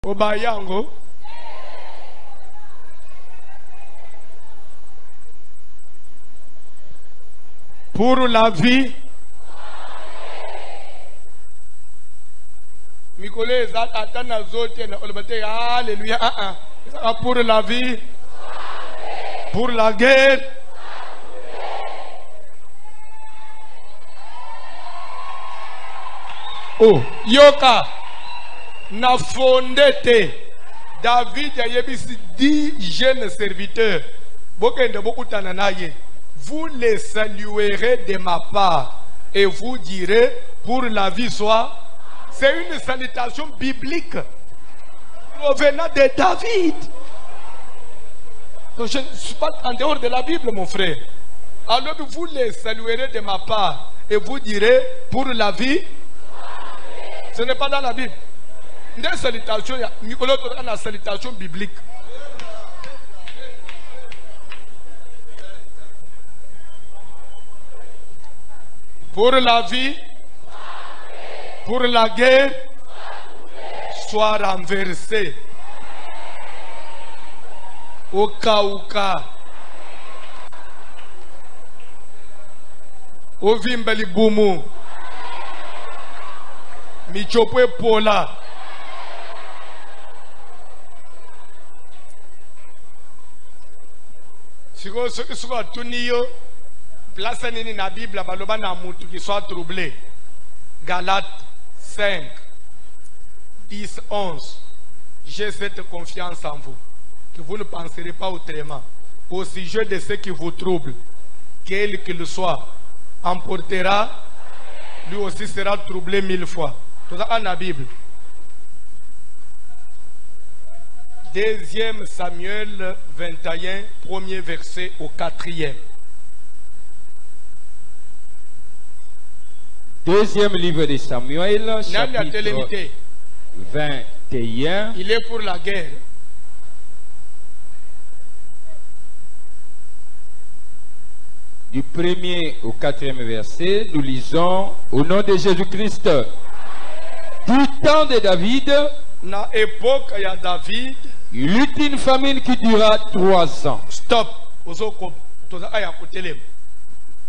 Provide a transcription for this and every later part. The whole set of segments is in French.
Obayango. Pour la vie. Mikole atana zote na olbate alléluia. Pour la vie. Pour la guerre. Oh, yoka na fondete. David a yebisi 10 jeunes serviteurs. Vous les saluerez de ma part et vous direz pour la vie soit. C'est une salutation biblique provenant de David. Donc je ne suis pas en dehors de la Bible, mon frère. Alors vous les saluerez de ma part et vous direz pour la vie. Ce n'est pas dans la Bible. Une salutation, il y a une salutation biblique. Pour la vie, pour la guerre, soit renversé. Au cas où cas. Au vimbali boumou. Michopwe pola. Si vous avez tout place nini na Bible baloba na mutu qui soit troublé. Galates 5 10 11. J'ai cette confiance en vous que vous ne penserez pas autrement au sujet de ce qui vous trouble, quel qu'il soit, emportera, lui aussi sera troublé 1000 fois. Tout ça dans la Bible. 2 Samuel 21, premier verset au 4e. Deuxième livre de Samuel, chapitre 21. Il est pour la guerre. Du 1er au 4e verset, nous lisons au nom de Jésus-Christ. Du temps de David, na époque ya David, il eut une famine qui dura 3 ans. Stop.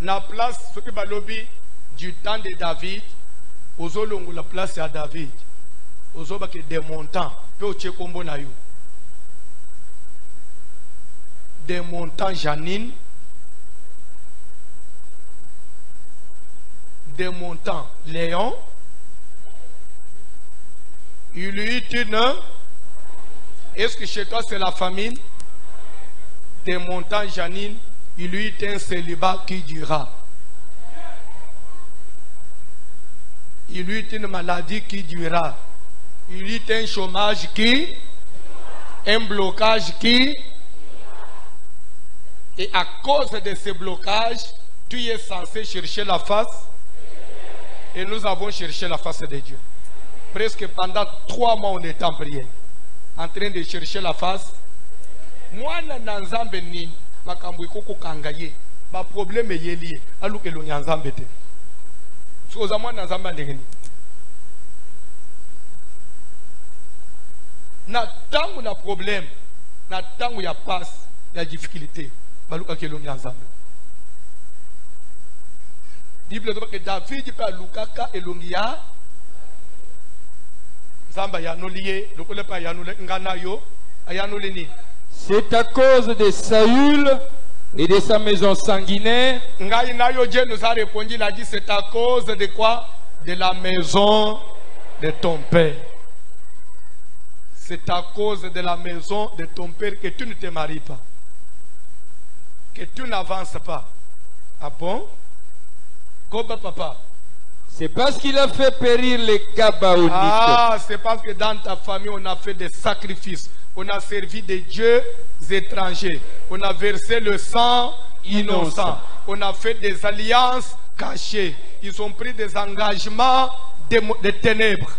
Na place ce que balobi du temps de David, ozolongo la place à David, ozobake des montants, pe ochekombo na yo. Des montants Janine, des montants Léon, il lui dit une. Est-ce que chez toi c'est la famine? Des montants Janine, il lui dit un célibat qui dura. Il lui dit une maladie qui durera. Il lui dit un chômage qui, un blocage qui. Et à cause de ce blocage, tu es censé chercher la face. Et nous avons cherché la face de Dieu. Presque pendant 3 mois, on est en prière. En train de chercher la face. Moi, nanzambe ni makambu ikoko kangaye. Ma problème est lié. Aluke lo nyanzambe te. Soza moi nanzamba ndengeni. Na tangu na problème, na tangu ya passe, ya difficulté. Baluka ke lo nyanzambe. Bible dit que David peut lukaka elongia. C'est à cause de Saül et de sa maison sanguinaire. Dieu nous a répondu, il a dit c'est à cause de quoi? De la maison de ton père. C'est à cause de la maison de ton père que tu ne te maries pas. Que tu n'avances pas. Ah bon? Comment papa? C'est parce qu'il a fait périr les Gabaonites. Ah, c'est parce que dans ta famille, on a fait des sacrifices. On a servi des dieux étrangers. On a versé le sang innocent. On a fait des alliances cachées. Ils ont pris des engagements de ténèbres.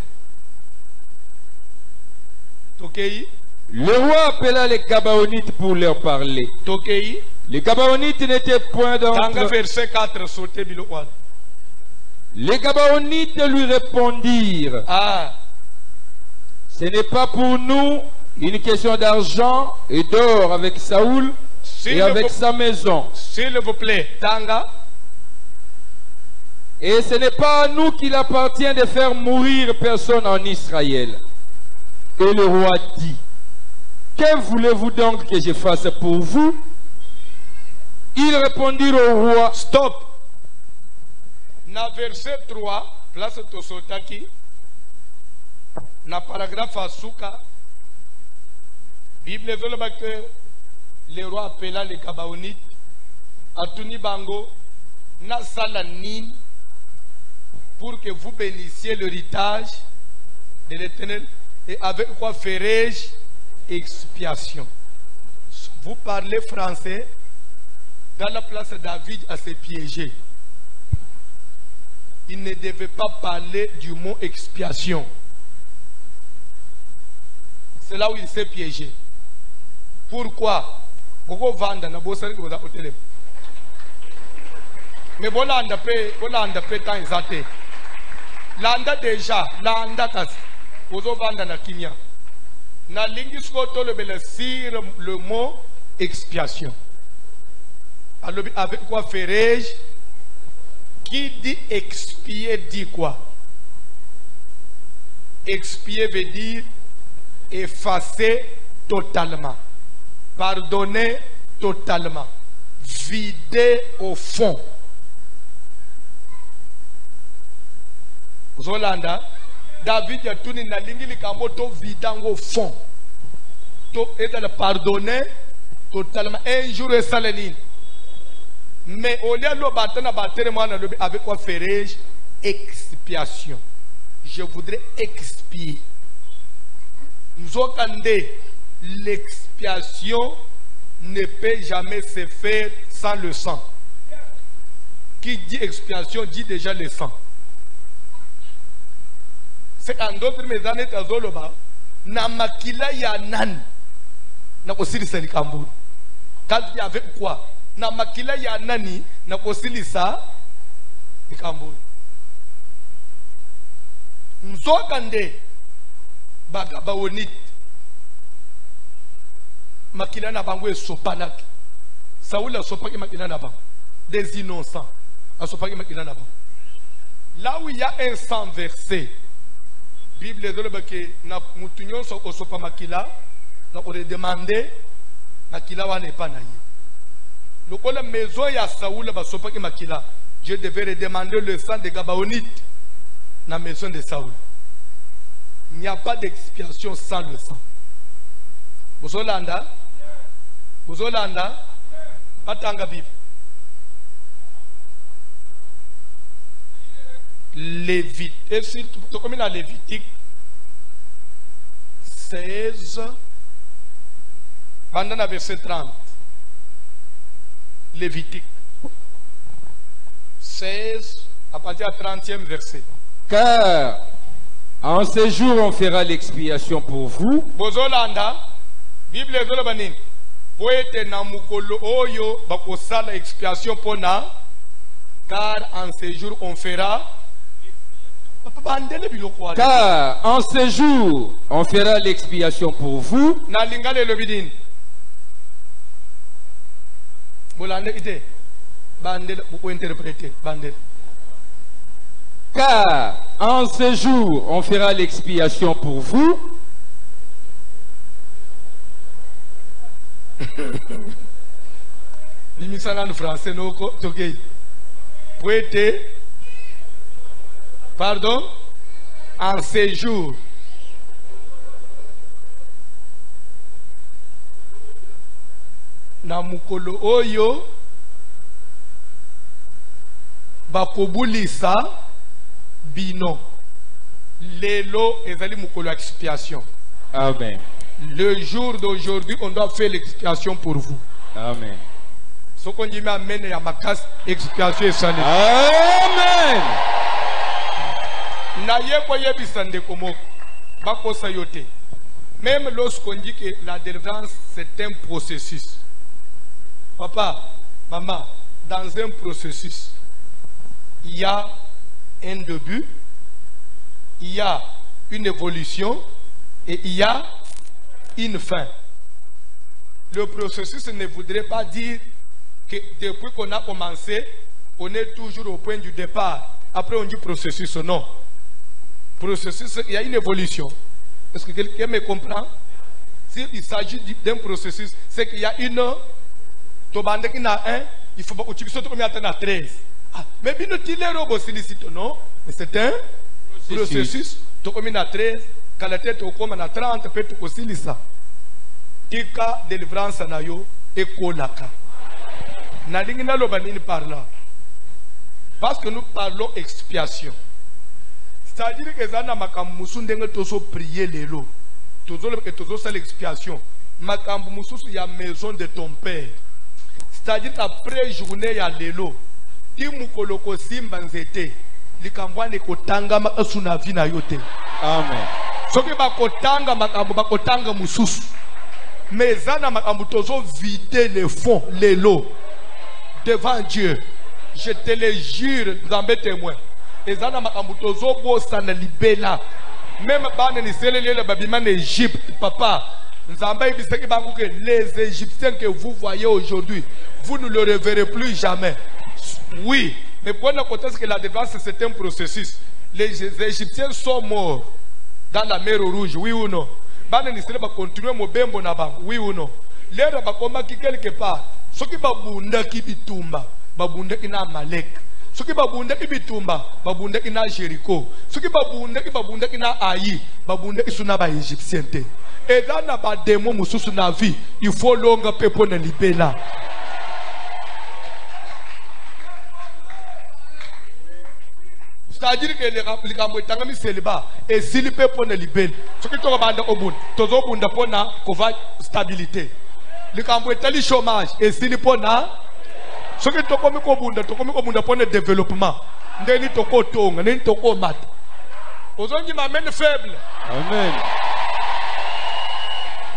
Tokei. Le roi appela les Gabaonites pour leur parler. Tokei. Les Gabaonites n'étaient point d'entre... Verset 4, sauté biloquan. Les Gabaonites lui répondirent. Ah. Ce n'est pas pour nous une question d'argent et d'or avec Saoul et avec sa maison. S'il vous plaît, Tanga. Et ce n'est pas à nous qu'il appartient de faire mourir personne en Israël. Et le roi dit, que voulez-vous donc que je fasse pour vous? Ils répondirent au roi, stop. Na verset 3, place Tosotaki, na paragraphe Asuka, Bible zoloba que le roi appela les Gabaonites, Atuni Bango, na salanin, pour que vous bénissiez l'héritage de l'Éternel. Et avec quoi ferai-je expiation? Vous parlez français, dans la place de David à se piéger. Il ne devait pas parler du mot expiation. C'est là où il s'est piégé. Pourquoi? Pourquoi vendre na bosari ko za hôtel? Mais voilà anda pe tant exaté. Landa déjà, landa kas. Ozo vanda na kimia. Na lingisko to le belesir le mot expiation. Alors avec quoi ferai-je? Qui dit expier dit quoi? Expier veut dire effacer totalement, pardonner totalement, vider au fond. Zolanda, David a tourné na lingili kamoto vidango au fond. To est le pardonner totalement. Un jour et salenine. Mais au lieu de avec quoi ferai-je expiation? Je voudrais expier. Nous avons l'expiation ne peut jamais se faire sans le sang. Qui dit expiation dit déjà le sang. C'est en d'autres maisons à Zoloba, Namakila Yanan, n'a aussi le Sénicambour. Quand il y avait quoi? Na makila ya nani na kosilisa ikambo nzokande bagabawonit makila na bango esopanaki Saoul asopaki makila na bango des innocents asopaki makila na bango. Là où il y a un sang versé, Bible de na mutunyo so osopa makila na ko demander makila wana epanayi. La maison ya Saoul basopaki makila, je devais redemander le sang de Gabaonites dans la maison de Saoul. Il n'y a pas d'expiation sans le sang. Bozolanda, patanga bible. Lévitique, et surtout comme dans Lévitique 16, pendant le verset 30. Lévitique 16 à partir du 30e verset. Car en ce jour on fera l'expiation pour vous. Bozolanda, Bible zolobanin. Poete na mukolo oyo bakosala expiation pona. Car en ce jour on fera. Car en ce jour on fera l'expiation pour vous. Na lingale lobidin. Car en ce jour on fera l'expiation pour vous. Pardon, en ce jour. Na mukolo oyo bakobulisa bino lelo ezali mukolo expiation. Amen. Le jour d'aujourd'hui on doit faire l'expiation pour vous. Amen. Ce qu'on dit amen ya makas expiation esali. Amen. Na yeko yebisa ndeko moko bakosa yote. Même lorsqu'on dit que la délivrance c'est un processus. Papa, maman, dans un processus, il y a un début, il y a une évolution, Et il y a une fin. Le processus ne voudrait pas dire que depuis qu'on a commencé, on est toujours au point du départ. Après on dit processus, non. Processus, il y a une évolution. Est-ce que quelqu'un me comprend? S'il s'agit d'un processus, c'est qu'il y a une... Il faut que tu sois 13. Mais bien, tu l'es non? Mais c'est un processus. Tu as 13, quand la tête est 30, peut-être aussi ça. Tika délivrance na yo et kolaka. Na lingina lo banini par là. Parce que nous parlons expiation. C'est-à-dire que zana makambu musundenge tozo prier lelo. Tozo le tozo ça l'expiation. Makambu mususu ya maison de ton père. C'est-à-dire après journée ya lelo. Ti mukoloko simba nzete. Likambwane kotanga makasuna vina yote. Amen. Soki bakotanga makambu bakotanga mususu. Mais zana makambu tozo vider les fonds, les lots devant Dieu. Je te le jure, Nzambe témoin. Et zana makambu tozo bossa na libela. Même bane ni selele le babima en Égypte, papa. Nzambe ibiseki bangu que les Égyptiens que vous voyez aujourd'hui, vous ne le reverrez plus jamais. Oui, mais pour nous contexte que la délivrance c'est un processus. Les Égyptiens sont morts dans la mer Rouge, oui ou non? Bane ni selele ba continuer mo bembo na bangu, oui ou non? Lera ba koma ki quelque part. Soki babunda ki bitumba, babunda ina Malek. Soki babunda ki bitumba, babunda ina Jericho. Soki babunda ina Aï, babunda isuna ba Égyptien te. Et dans na ba démon mususu na vie, il faut longa pepo na libela. C'est-à-dire que les Gamboitangami célibat et si le pepo na libela. Soki to banda obun, tozo bunda pona kova stabilité. Les Gamboitali chômage et si le pona. Ce qui est pour le développement. Ndeni toko tonga, ndeni toko mat. Aujourd'hui, m'amène faible. Amen.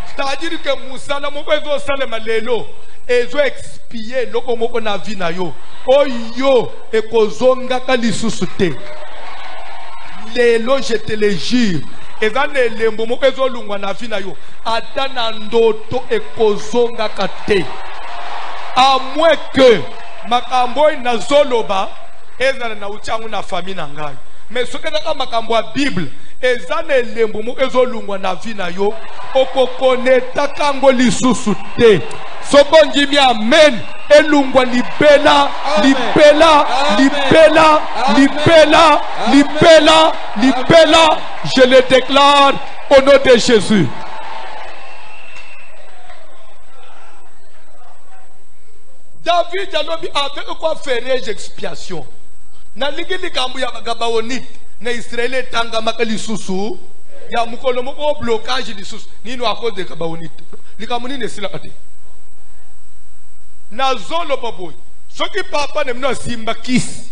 C'est-à-dire que Moussa n'a pas besoin de salema lelo. Et zo expier loko moko na vie na yo. Oyo e kozonga kalisuste. Lelo je te le jure. Et dans les lembo moko ezo lungwa na vie na yo. Ata na ndoto e kozonga kate. À moins que makambo na zoloba ezala na uchangu na famille na ngai. Mais ce que na makambo ya Bible ezana elembo mo ezolungwa na vie na yo okokoneta kango lisusu te. Soko njimi amen elungwa libela libela libela libela libela libela. Je le déclare au nom de Jésus. David alobi avec quoi faire expiation. Na ligili kambu ya gabaonit na Israël tanga makali susu ya mukolo moko blocage di susu nino à cause de gabaonit. Likamuni ne sila kate. Na zolo baboy. Soki papa ne mno simba kisi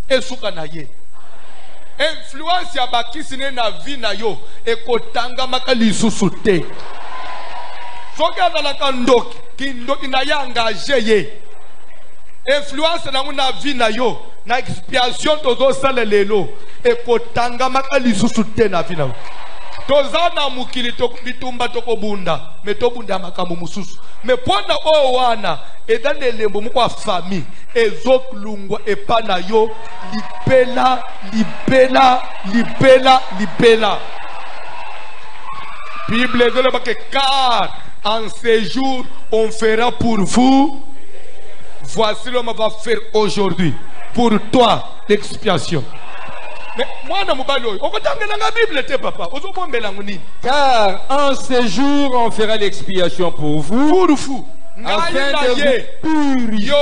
esuka na ye. Influence ya bakisi ne na vie na yo ekotanga makali susu te. Soki adala kandoki kindoki na ya engagé ye. Influence na muna vie na yo na expiation tozo sala lelo ekotanga makali susu te na vie na yo. Tozana mukili to bitumba toko bunda metobunda makambo mususu me pona o wana edane lembo mukwa famille ezoklungwa epana yo libela libela libela libela. Bible de la car en ces jours on fera pour vous. Voici l'homme va faire aujourd'hui pour toi l'expiation. Mais moi, je ne sais pas. Car en ce jour, on fera l'expiation pour vous. Afin de vous purifier.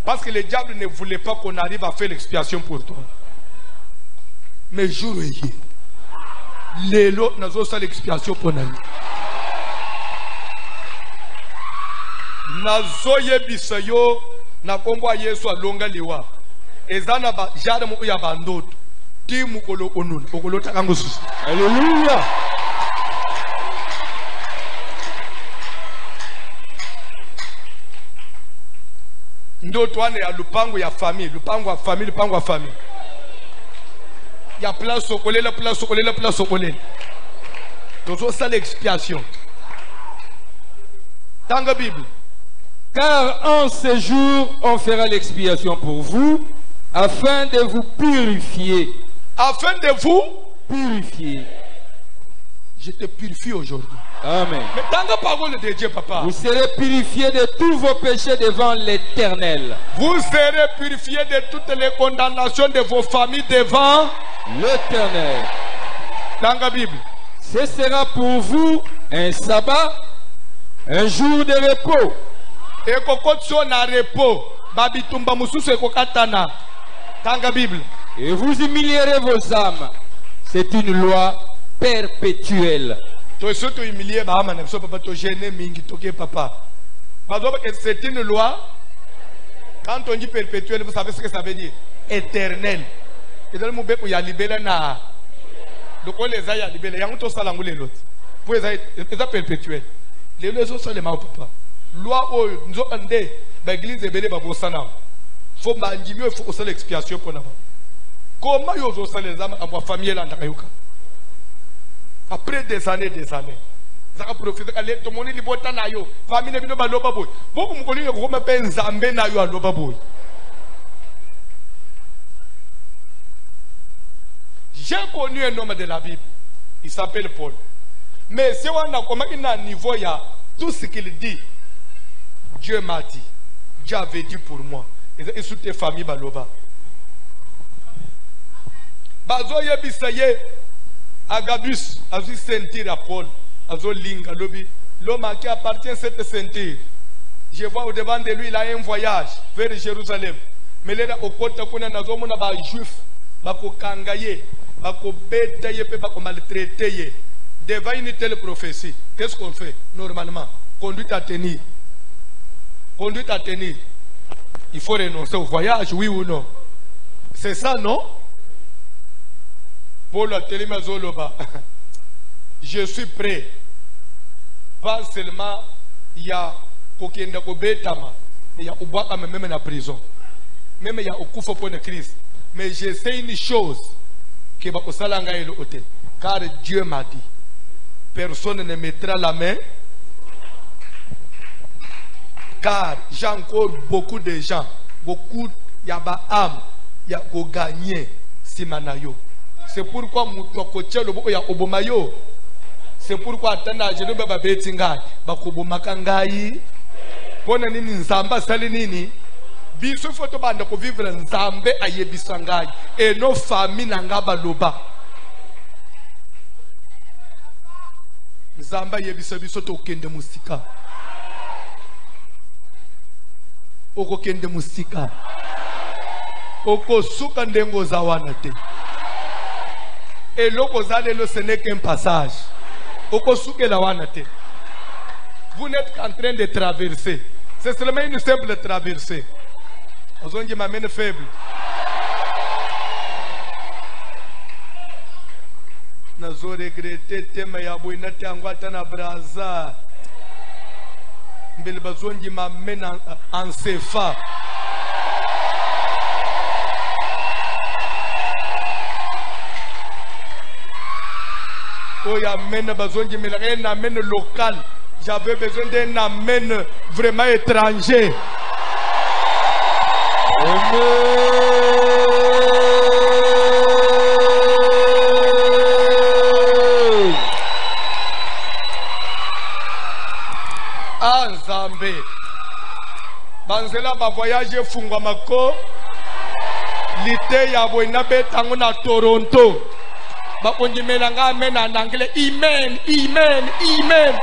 Parce que le diable ne voulait pas qu'on arrive à faire l'expiation pour toi. Mais jour les lots n'a pas l'expiation pour nous. Nazoye bisayo na kombo Yesu alonga liwa ezana ba jara mu ya bandoto ti mukolo onun okolota kango susu. Alléluia. Ndoto ane ya lupango ya famille, lupango ya famille, lupango ya famille. Il y a place au collet, la place au collet, la place au collet. Donc ça l'expiation. Dans la Bible. Car en ce jour, on fera l'expiation pour vous, afin de vous purifier. Afin de vous purifier. Je te purifie aujourd'hui. Amen. Mais dans la parole de Dieu, papa. Vous serez purifiés de tous vos péchés devant l'Éternel. Vous serez purifiés de toutes les condamnations de vos familles devant l'Éternel. Dans la Bible. Ce sera pour vous un sabbat, un jour de repos. Et kokotso na repos. Babitumba mususu ekokatana. Dans la Bible. Et vous humilierez vos âmes. C'est une loi perpétuelle. C'est une loi. Quand on dit perpétuelle, vous savez ce que ça veut dire? Éternel. Et dans le mot il y a libéré na. Donc on les a libérés. Il y a un autre salang ou les autres. Pour les a perpétuel. Les autres sont les mains papa. Loi où nous avons dit, l'église est belle pour ça. Faut m'andimer, il faut que l'expiation pour nous. Comment ils ont les âmes à ma famille là dans après des années, ça a profité que tout le monde est libre na yo. Famille n'est pas loba boy. Beaucoup me connaissent comme un Zambé na yo à loba boy. J'ai connu un homme de la Bible. Il s'appelle Paul. Mais si on a comment il a un niveau, il y a tout ce qu'il dit. Dieu m'a dit. Dieu avait dit pour moi. Et sous tes familles baloba. Bazo yebisaye. Agabus a vu sentir à Paul, a vu linga lobby. L'homme qui appartient à cette ceinture. Je vois au devant de lui, il a un voyage vers Jérusalem. Mais là, au côté de nous avons des juifs, des kangaye, des bétaye, des maltraités. Devant une telle prophétie, qu'est-ce qu'on fait normalement? Conduite à tenir. Conduite à tenir. Il faut renoncer au voyage, oui ou non? C'est ça, non? Paul a tellement zoloba. Je suis prêt. Pas seulement il y a kokenda ko betama, il y a ubaka même dans la prison. Même il y a okufa pour le Christ. Mais je sais une chose que ba kosalanga elo ote. Car Dieu m'a dit, personne ne mettra la main. Car j'ai encore beaucoup de gens, beaucoup y a ba âme, y a ko gagner simanayo. C'est pourquoi c'est pourquoi attendez je ne baba betinga bakobomaka ngai pona nini nzamba sali nini biso foto banda ko vivre nzambe ayebisa ngai et nos familles nanga baloba nzamba yebisa biso to kende musika oko kende musika oko suka ndengo za wana te. Et l'opposé, ce n'est qu'un passage. Vous n'êtes qu'en train de traverser. C'est seulement une simple traversée. Vous avez ma main faible. Nous avons regretté tema ya boina tangwa tana braza. Mbele bazongi ma main en cefa. Oh, il y a besoin d'un amène local. J'avais besoin d'un amène vraiment étranger. Ah, Zambé. Banzela ba voyage fungwa mako. Lité ya boina betango na Toronto. Amen en anglais. Amen, amen, amen.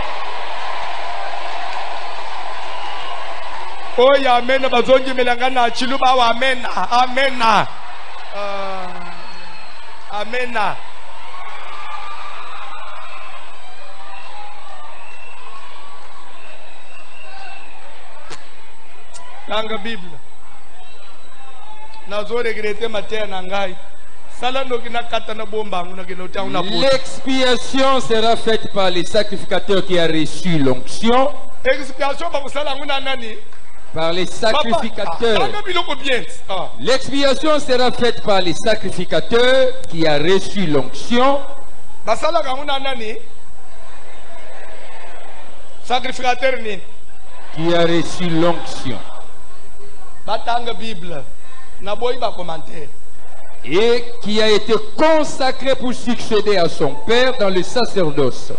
Oh, ya amen. Bazonji melanga na chiluba wa amen, amen. Amen. Dans la Bible, nazo regretter matin nangai. L'expiation sera faite par les sacrificateurs qui a reçu l'onction. par les sacrificateurs. L'expiation sera faite par les sacrificateurs qui a reçu l'onction. Sacrificateur ni. Qui a reçu l'onction. Bible. Et qui a été consacré pour succéder à son père dans le sacerdoce.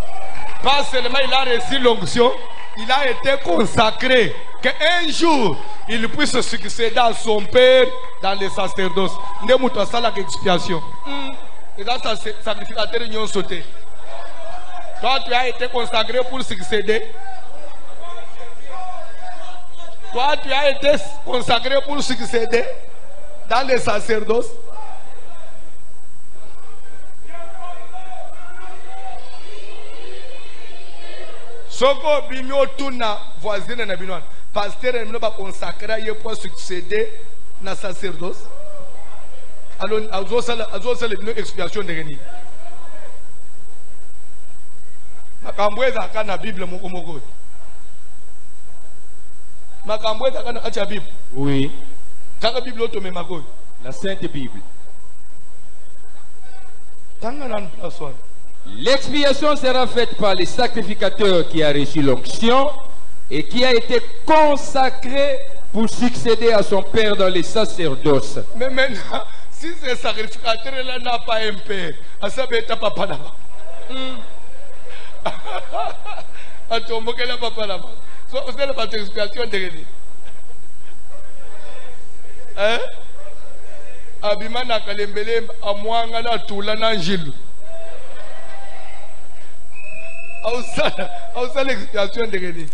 Pas seulement il a reçu l'onction, il a été consacré. Qu'un jour, il puisse succéder à son père dans le sacerdoce. Nous avons ça la expiation. Et là, sacrificateur n'y ont sauté. Toi, tu as été consacré pour succéder. Toi, tu as été consacré pour succéder dans le sacerdoce. Soko bimio tuna voisine na binoan. Pasteur ne pas consacré pour succéder dans le sacerdoce. Alors, azo une expiation de Réni. Makambweza kana Bible moko. Makambweza kana acha Bible. Oui. Kaka Bible auto memako. La Sainte Bible. Tanga nan place one. L'expiation sera faite par les sacrificateurs qui a reçu l'onction et qui a été consacré pour succéder à son père dans les sacerdoces. Mais maintenant, si ce sacrificateur-là n'a pas un père, ça peut être papa là-bas. Attends, moi, quel est papa là-bas? C'est la participation de Rémi. Hein? Abimana Kalembele, à moi, on a tout l'angile. Où ça l'expiation de Rémi?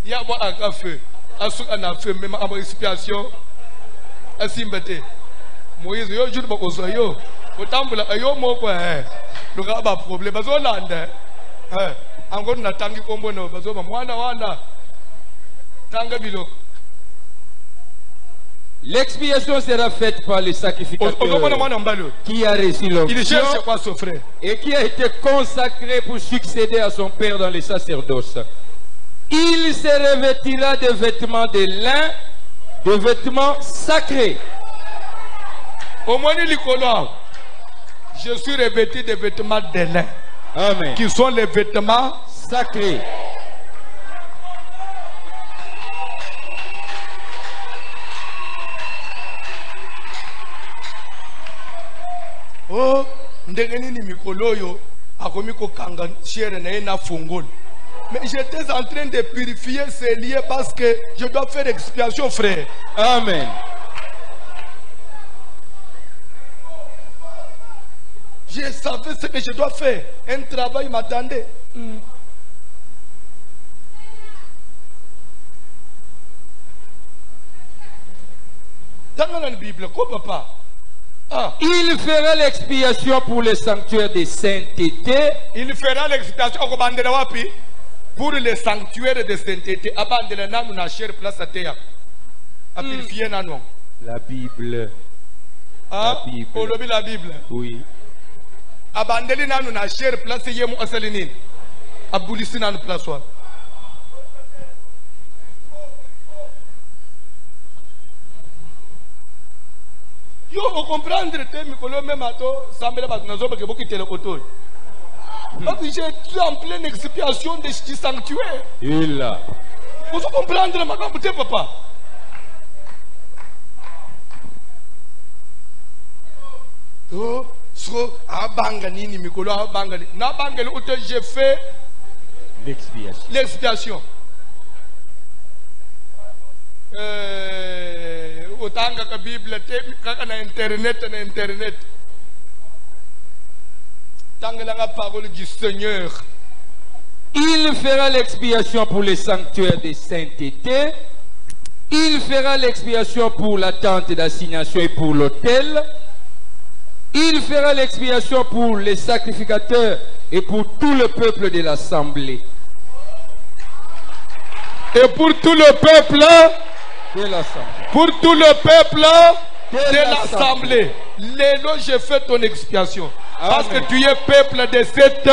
Il y a un café, un café, même en expiation, un symbole. Moïse, yo, je ne sais pas yo. Autant que yo, moi, quoi, le gars a problème. Parce qu'on a encore na tangi kombo no, parce que moi, na tanga bilo. L'expiation sera faite par les sacrificateurs qui a reçu l'onction et qui a été consacré pour succéder à son père dans les sacerdoces. Il se revêtira de vêtements de lin, de vêtements sacrés. Au moins, je suis revêtu de vêtements de lin. Amen. Qui sont les vêtements sacrés. Oh, ndengeni ni mikolo yo akomiko kanga chere na ena fungol. Mais j'étais en train de purifier ces liens parce que je dois faire expiation, frère. Amen. Je savais ce que je dois faire. Un travail m'attendait. Dans la Bible, quoi papa? Il fera l'expiation pour le sanctuaire de sainteté. Il fera l'expiation pour le sanctuaire de sainteté. Abandele nanu na cher place à terre. A purifier nanu. La Bible. La Bible. La Bible. Oui. Abandele nanu na cher place yemu asalinin. Abulisi nanu place one. Yo, on comprendre te mikolo même ato sambela batunazo parce que beaucoup télé auto. Donc je suis en pleine expiation de ce sanctuaire. Il a. Vous comprendre ma camp papa. Oh, so abanga nini mikolo abanga ni. Na banga où j'ai fait l'expiation. L'expiation. Otanga ka Bible te kaka na internet tanga la parole du Seigneur. Il fera l'expiation pour les sanctuaires de sainteté. Il fera l'expiation pour la tente d'assignation et pour l'autel. Il fera l'expiation pour les sacrificateurs et pour tout le peuple de l'assemblée. Et pour tout le peuple de l'assemblée. Pour tout le peuple de l'assemblée. Lélo, j'ai fait ton expiation. Parce que Amen. tu es peuple de cette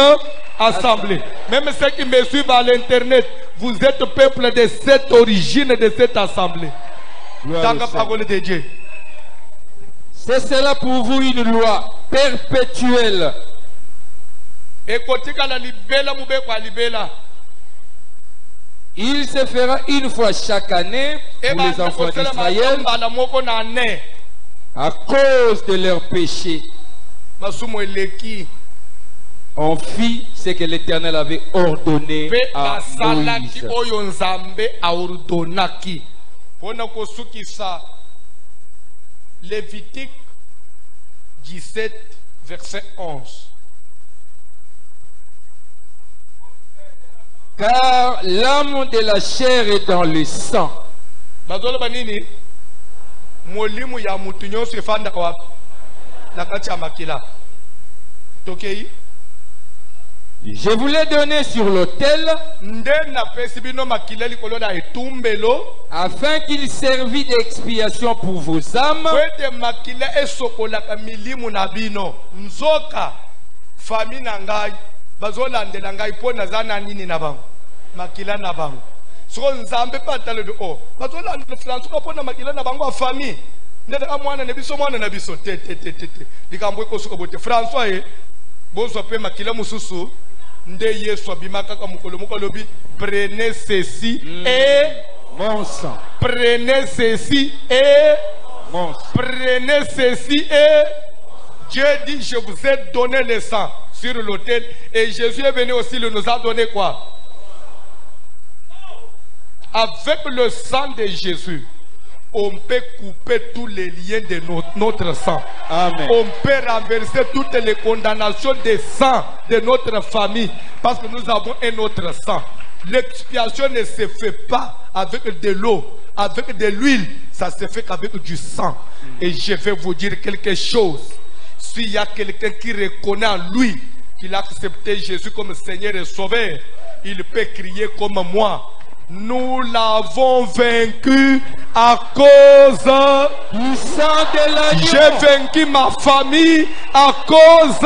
assemblée. Même ceux qui me suivent à l'internet, vous êtes peuple de cette origine, de cette assemblée. Gloire Dans au la Seigneur. parole de Dieu. Ce sera pour vous une loi perpétuelle. Ekotika la libela mubeko libela. Il se fera une fois chaque année pour les enfants d'Israël à cause de leurs péchés. Masumo eleki. On fit ce que l'Éternel avait ordonné Pe à basalaki Moïse. oyo nzambe aordonaki. Pona kosukisa Lévitique 17 verset 11. Car l'âme de la chair est dans le sang. Bazolo banini molimu ya mutu nyonso efandaka wapi? Na kati ya makila. Tokei Je vous l'ai donné sur l'autel nde napesi bino makila likolo na etumbelo afin qu'il servît d'expiation pour vos âmes. po ete makila esokolaka milimu na bino. Nzoka fami na ngai bazolandela ngai mpo naza na nini na bango? Makila na bango. Soko nzambe pe atalobi o bazolandela fransuka mpo na makila na bango ya fami. Ndetaka mwana na biso mwana na biso te likambo ekosuka bote François ye bozwa pe makila mosusu nde Yesu abimaka kaka mokolo moko alobi prenez ceci et Mon sang. prenez ceci et Mon sang. prenez ceci et Dieu dit je vous ai donné le sang sur l'autel et Jésus est venu aussi, il nous a donné quoi? Avec le sang de Jésus on peut couper tous les liens de notre sang. Amen. On peut renverser toutes les condamnations de sang de notre famille parce que nous avons un autre sang. L'expiation ne se fait pas avec de l'eau, avec de l'huile, ça se fait qu'avec du sang. Et je vais vous dire quelque chose. S'il y a quelqu'un qui reconnaît en lui qu'il a accepté Jésus comme Seigneur et Sauveur, il peut crier comme moi. Nous l'avons vaincu à cause Du sang de l'agneau. j'ai vaincu ma famille à cause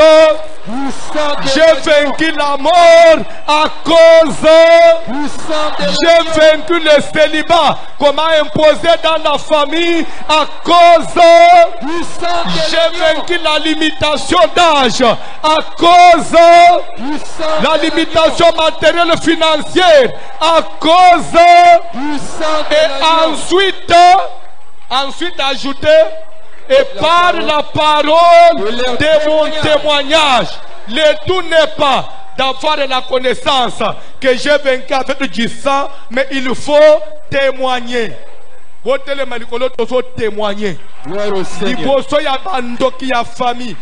Du sang de j'ai l'agneau. vaincu la mort à cause Du sang de j'ai l'agneau. vaincu le célibat qu'on m'a imposé dans la famille à cause Du sang de j'ai l'agneau. vaincu la limitation d'âge à cause Du sang la de limitation matérielle financière à cause Du sang de et l'agneau. ensuite ajouter et par la parole de mon témoignage. Le tout n'est pas d'avoir la connaissance que j'ai vaincu avec du sang, mais il faut témoigner. Botele malikolo tozo témoigner. Gloire au Seigneur. Liboso ya bandoki ya famille,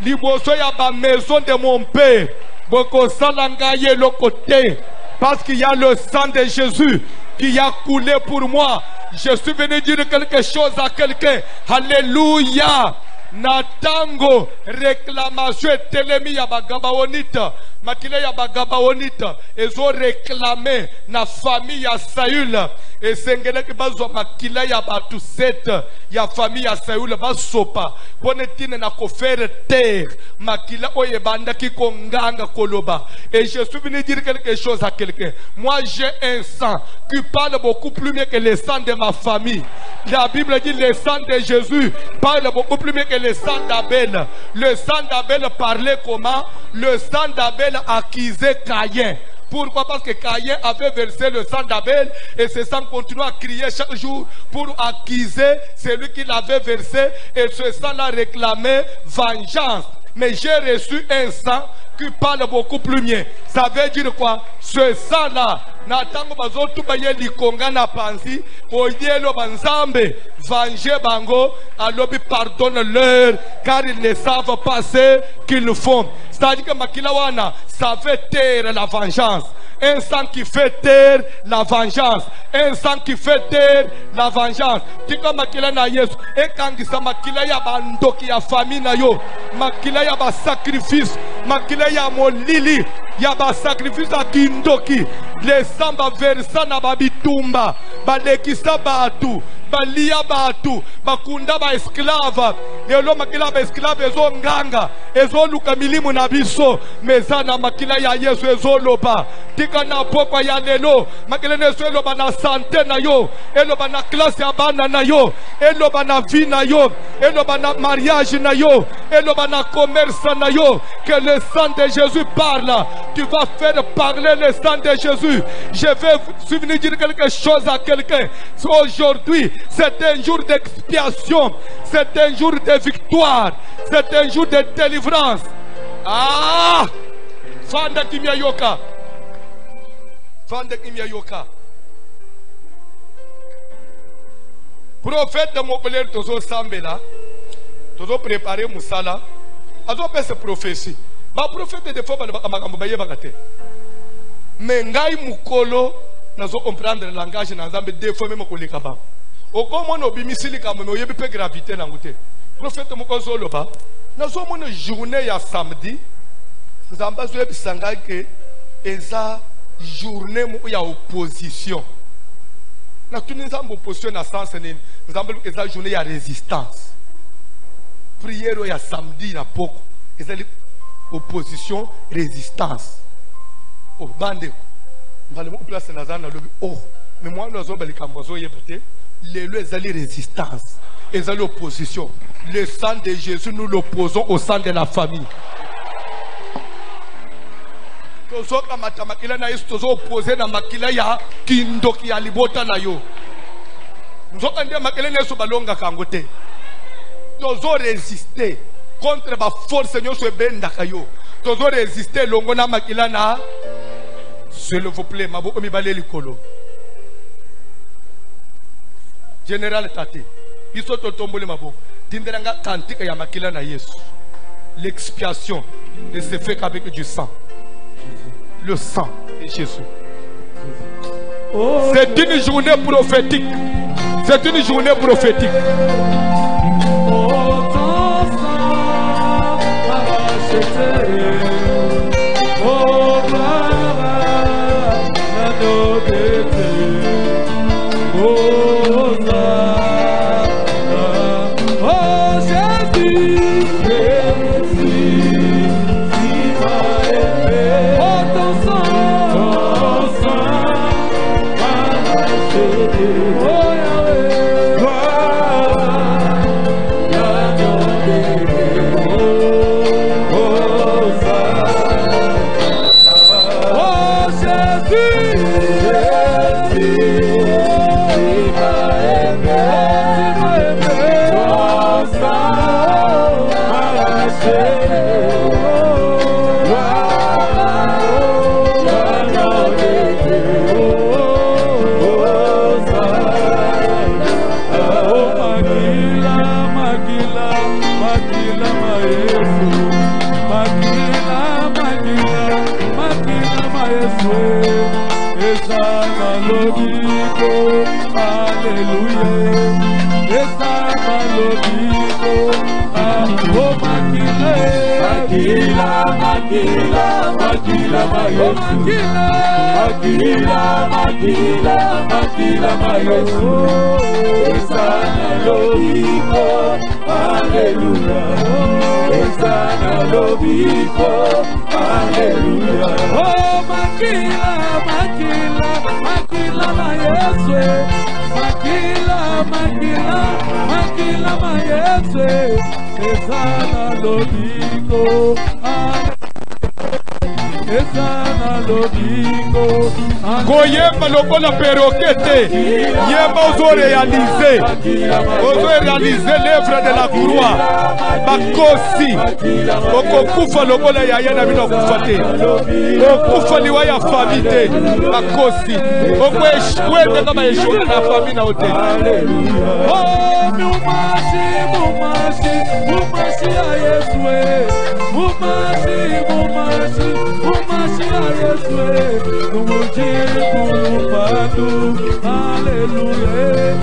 liboso ya ba maison de mon père, boko salanga ye le côté, parce qu'il y a le sang de Jésus qui a coulé pour moi. Je suis venu dire quelque chose à quelqu'un. Alléluia. Natango réclamation telemi ya bagabaonita makile ya bagabaonita ezo réclamer na famille ya Saül et sengele ki bazo makile ya batu set ya famille ya Saül basopa bonetine na kofere terre makila oye banda ki konganga koloba. Et je suis venu dire quelque chose à quelqu'un. Moi j'ai un sang qui parle beaucoup plus mieux que le sang de ma famille. La Bible dit le sang de Jésus parle beaucoup plus mieux que le sang d'Abel. Le sang d'Abel parlait comment? Le sang d'Abel accusait Caïn. Pourquoi? Parce que Caïn avait versé le sang d'Abel et ce sang continue à crier chaque jour pour accuser celui qui l'avait versé et ce sang a réclamé vengeance. Mais j'ai reçu un sang qui parle beaucoup plus mieux. Ça veut dire quoi? Ce sang-là, natango bazotu baye likonga na panzi, oyelo banzambe, venger bango, alobi pardonne-leur, car ils ne savent pas ce qu'ils font. C'est-à-dire que makilawana, ça fait taire la vengeance. Un sang qui fait taire la vengeance. Un sang qui fait taire la vengeance. Tika makila na Yesu. Et quand ça makila ya bandoki ya famille na yo. Makila ya ba sacrifice. Makila ya molili. ya ba sacrifice a kindoki les samba versa na babitumba balekisa batu balia batu bakunda ba esclave lelo makila ba esclave ezo nganga ezo luka milimu na biso mezana makila ya Yesu ezo loba tika na pokwa ya lelo makila neso eloba na santé na yo eloba na classe ya bana na yo eloba na vie na yo eloba na mariage na yo eloba na commerce na yo que le sang de Jésus parle. Tu vas faire parler le sang de Jésus. Je vais venir dire quelque chose à quelqu'un. Aujourd'hui, c'est un jour d'expiation. C'est un jour de victoire. C'est un jour de délivrance. Ah! Fanda kimya yoka. Fanda kimya yoka. Prophète de mon père, tozo sambela. Tozo préparer musala. Azo pese prophétie. Ma prophète de fois makambo baye bakate. Mais ngai mukolo nazo comprendre le langage na Nzambe deux fois même koleka ba. Okomo no bimisili kama no yebi pe gravité na ngote. Prophète mukozo loba. Nazo mona journée ya samedi. Nzamba zo ebisanga ke eza journée mu ya opposition. Na tuni Nzamba opposition na sens nini? Nzamba eza journée ya résistance. Prière ya samedi na poko. Eza opposition, résistance. Oh, bande. Mbale mo place na zana lobi. Oh, mais moi nous avons balikambozo yebate. Les ezali résistance, ezali opposition. Le sang de Jésus nous l'opposons au sang de la famille. Tozo kamata makila na Yesu tozo opposer na makila ya kindoki ya libota na yo. Nzoka ndia makila na Yesu balonga kangote. Tozo résister contre ma force nyonso ebenda kayo. Tozo résister longo na makila na. S'il vous plaît, maboko mibale likolo. Général Tate, biso totombole maboko. Tinderanga kantika ya makila na Yesu. L'expiation ne se fait qu'avec du sang. Le sang de Jésus. C'est une journée prophétique. C'est une journée prophétique. Goyemba lokola perroquette, yemba ozo réaliser l'œuvre de la croix. Bakosi, okokufa lokola yaya na bino kufate. Okufa liwa ya famille, bakosi. Okwende kama yeshona na famille na hotel. Oh, mumashi ya Yesu. Mumashi ya Yesu. Alléluia,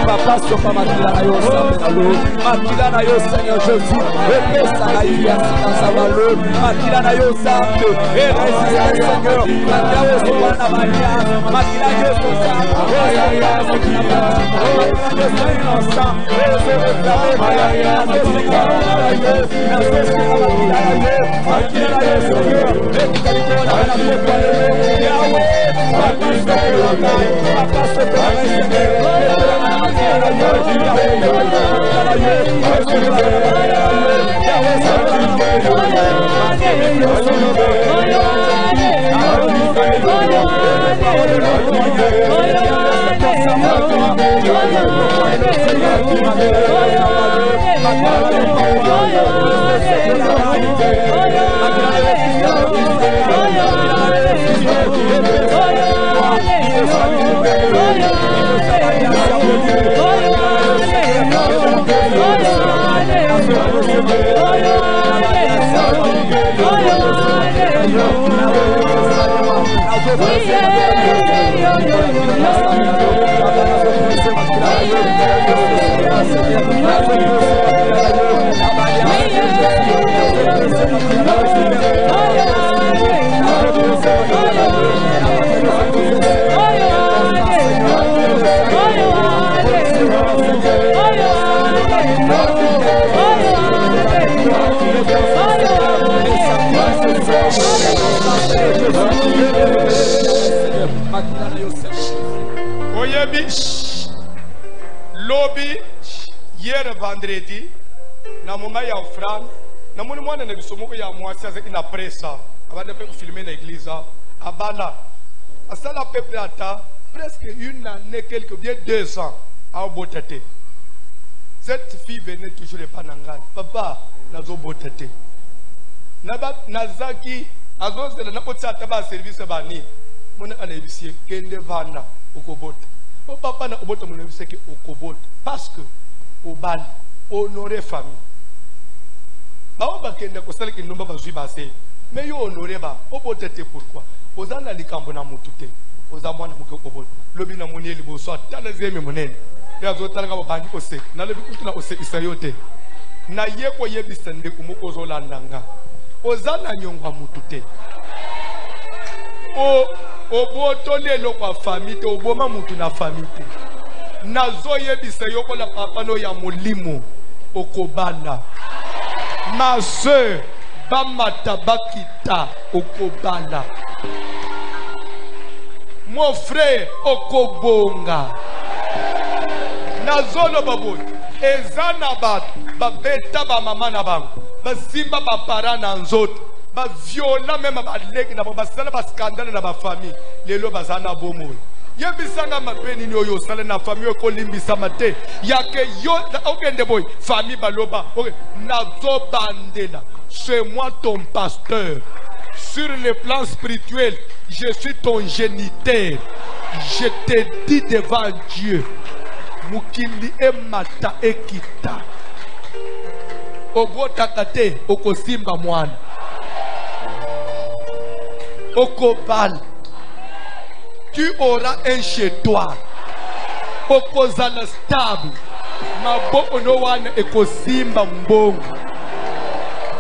Papa, sopa makila na yo makila na yo Seigneur Jésus, epesa na iya sikazabalo, makila na yo Santo, eresa Seigneur, makila yo sopa na maria, makila yo sopa, Lobby hier vendredi na moment ya offrande na moni mwana na bisomoko ya mwasi azaki na pressa abanda pe filmer na église abala asala peuple ata presque une année quelque bien 2 ans a botate. Cette fille venait toujours pas nangai papa nazo botate nazaki azozela na potsa taba service bani mona ala ibisie kende vana ukobota o papa na obota mona ibise ki ukobota parce que obali honorer famille ba bakende ko sala ki nomba bazwi base mais yo honorer ba obotete pourquoi ozana likambo na mutu te ozamwana muke obota lobi na moni eli boso atala zemi monene ya zotala ka bandi ko se na lobi kutuna ose isayote na yeko yebisa ndeko moko zolandanga ozana nyongwa mutu te oboto lelo kwa famille te oboma mutu na famille te nazo yebisa yoko la papa no ya molimo okobala ma sœur bamata bakita okobala mon frère okobonga nazolo baboy ezana batu babeta ba mama na bango basimba ba para na nzoto ba viola même ba leki na ba sala ba scandale na ba famille lelo bazana bomo yebisanga mapeni ni oyo sala na famille ko limbisa mate yake yo okende boy famille baloba okay nazo bandela c'est moi ton pasteur sur le plan spirituel je suis ton géniteur je te dis devant Dieu mukili emata ekita obotakate okosimba mwana okobal tu auras un chez toi okozala stable maboko no wana ekosimba mbongo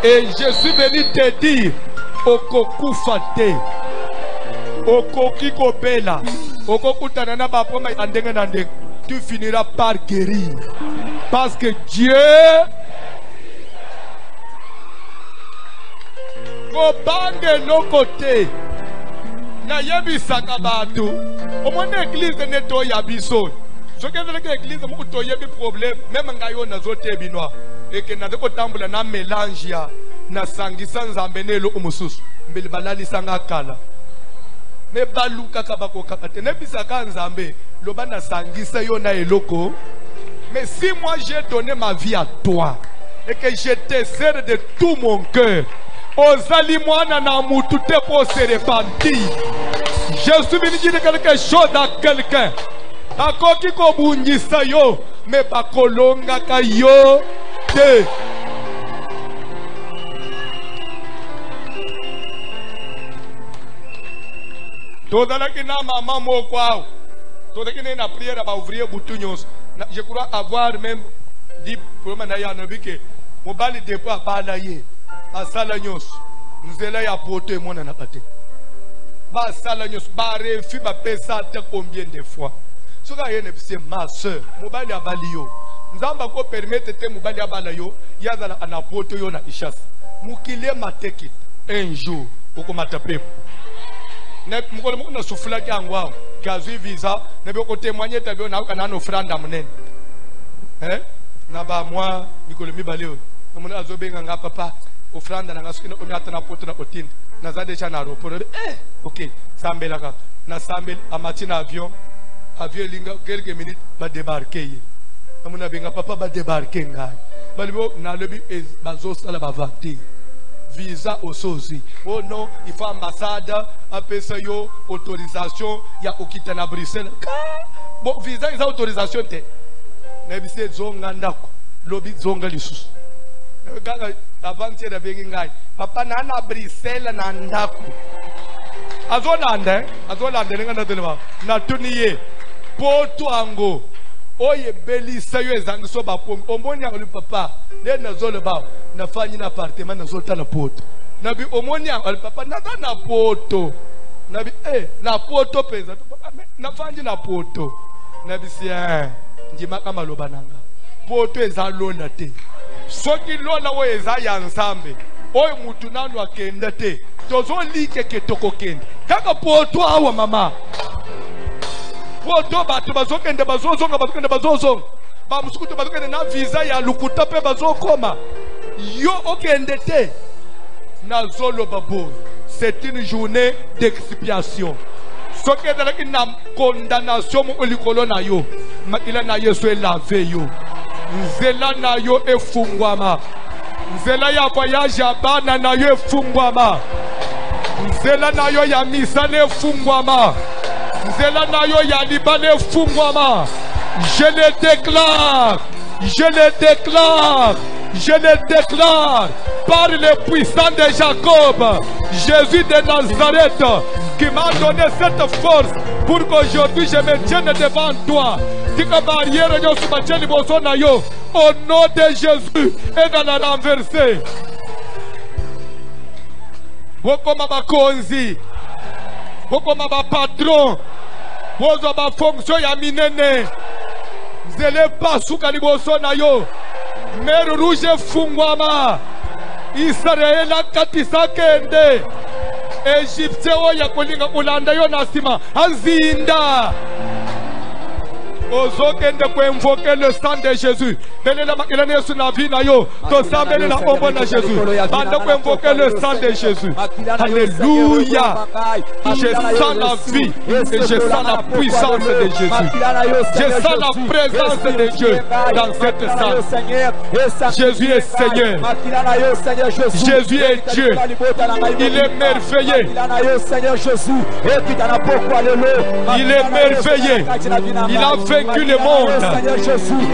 et je suis venu te dire okokufa te okoki kobela okokutana na bapoma andenge na ndenge tu finiras par guérir parce que Dieu kobange no côté na yebisaka batu omona église neto ya biso sokenzela ke église mu to yebi problème même ngayo nazote binwa eke na ko tambula na mélange ya na sangisa nzambe nelo umususu mbele balali sanga kala me baluka kabako kapate ne bisaka nzambe loba na sangisa yo na eloko mais si moi j'ai donné ma vie à toi et que je te sers de tout mon cœur ozali mwana na mutu te pour se repentir je suis venu dire quelque chose à quelqu'un akoki kobungisa yo me bakolonga ka yo te tozalaki na mama moko awa tozalaki na prière ba ouvrier butu nyonso je crois avoir même dit problème na ya nabi ke mobali depo abala ye asala nyonso nzela ya poto emona na kate ba sala nyonso ba refi ba pesa te combien de fois soka yene bise ma sœur mobali abali yo nzamba ko permettre te mobali abala yo yazala ana poto yo na ishas mukile mateki un jour okomata pepo ne mukole mukuna sufula kyangwa kazi visa ne byo ko témoigner tabio na kana no franda munene na ba moi mikolo mibale yo mona azobenga nga papa ofranda na ngasukina omiata na poto na otin na zade cha na aéroport OK sambela ka na sambel amatina avion linga quelques minutes ba débarquer mona benga papa ba débarquer ngai balibo na lobi bazo sala ba vati visa osozi oh non il faut ambassade apesa yo autorisation ya okita na Bruxelles bon visa isa autorisation te na bise zonga ndako lobi zonga lisusu kanga avanti da bengi ngai papa na na Bruxelles na ndako azolanda ninga ndadele na tuniye poto ango oye belisa yo ezangiso bapongi omoni ali papa le nazole ba nafanyi na appartement nazota na poto nabi omoni ali papa na poto nabi na poto penza nafanyi na poto nabi si njima kama loba nanga poto ezalona te soki lola wo eza ya nzambe oyo mutu nanu akenda te tozolike ke tokokende kaka poto awa mama poto bato bazokende bazozonga bazokende bazozonga bamusukutu bazokende na visa ya lukuta pe bazokoma yo okende te na zolo babo c'est une journée d'expiation soki ezalaki na condamnation mu likolo na yo makila na yesu elave yo nzela na yo efungwama nzela ya voyage ya bana na yo efungwama nzela na yo ya misala efungwama nzela na yo ya libala efungwama je le déclare par le puissant de Jacob Jésus de Nazareth qui m'a donné cette force pour qu'aujourd'hui je me tienne devant toi. Au nom de Jésus, et dans la renverser. Bokoma bakonzi, bokoma ba patron, bozo ba fonction ya minene. Zele pasuka liboso na yo. Mer rouge fungwama. Israel akatisa kende. Egypte oya kolinga kulanda yo nasima azinda. ozokende kuinvoke le sang de Jésus. Belela makilana Yesu na vie na yo. Tosambele na ombo na Jésus. Bande kuinvoke le sang de Jésus. Alléluia. Je sens la vie et je sens la puissance de Jésus. Je sens la présence de Dieu dans cette salle. Jésus est Seigneur. Jésus est Dieu. Il est merveilleux. Il est merveilleux. Il a vaincu le monde.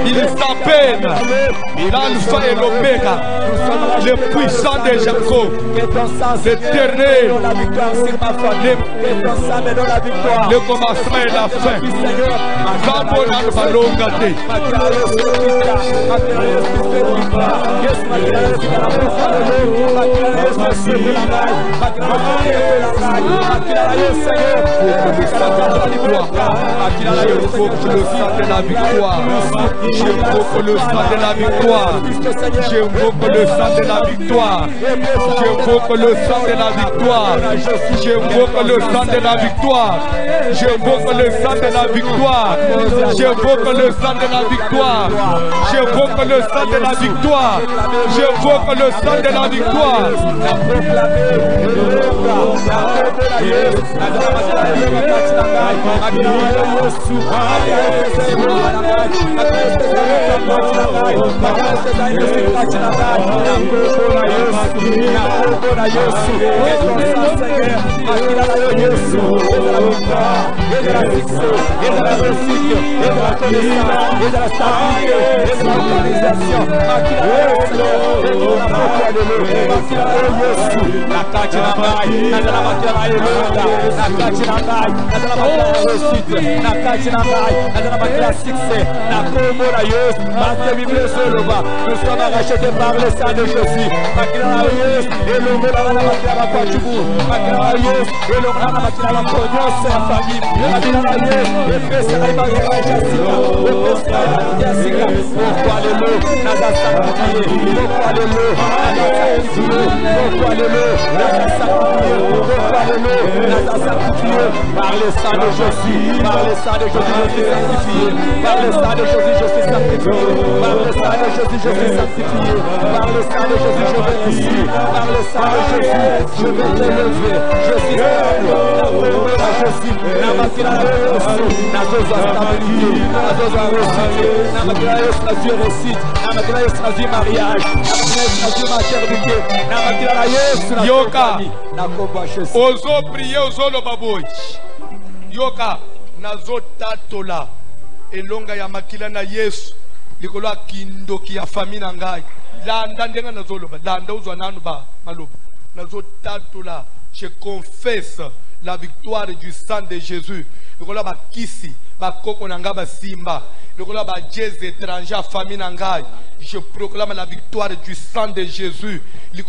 Il s'appelle l'Alpha et l'Oméga, le puissant de Jacob, l'éternel, le commencement et la fin. Le sang de la victoire. J'invoque le sang de la victoire. J'invoque le sang de la victoire. J'invoque le sang de la victoire. J'invoque le sang de la victoire. J'invoque le sang de la victoire. J'invoque le sang de la victoire. J'invoque le sang de la victoire. J'invoque le sang de la victoire. Nous sommes rachetés par le sang de Jésus. Par le sang de Jésus, par le sang de Jésus, je suis sanctifié. Par le sang de Jésus, je suis sanctifié. Par le sang de Jésus, je suis sanctifié. Par le sang de Jésus, je vais ici. Par le sang de Jésus, je vais te lever. Je suis stable. La Jésus, la machine à la stabilité, la vie réussite, la vie mariage, la vie maternité, la Yoka, ozo prier ozo lo baboy. Yoka, nazo tatola. Elonga ya makila na Yesu likolo akindoki ya famille na ngai landa ndenga nazoloba landa uzwa nanu ba maloba nazotatola. Je confesse la victoire du sang de Jésus likolo ba kisi ba koko na ngai ba simba likolo ba jez étranger famille na ngai. Je proclame la victoire du sang de Jésus. Je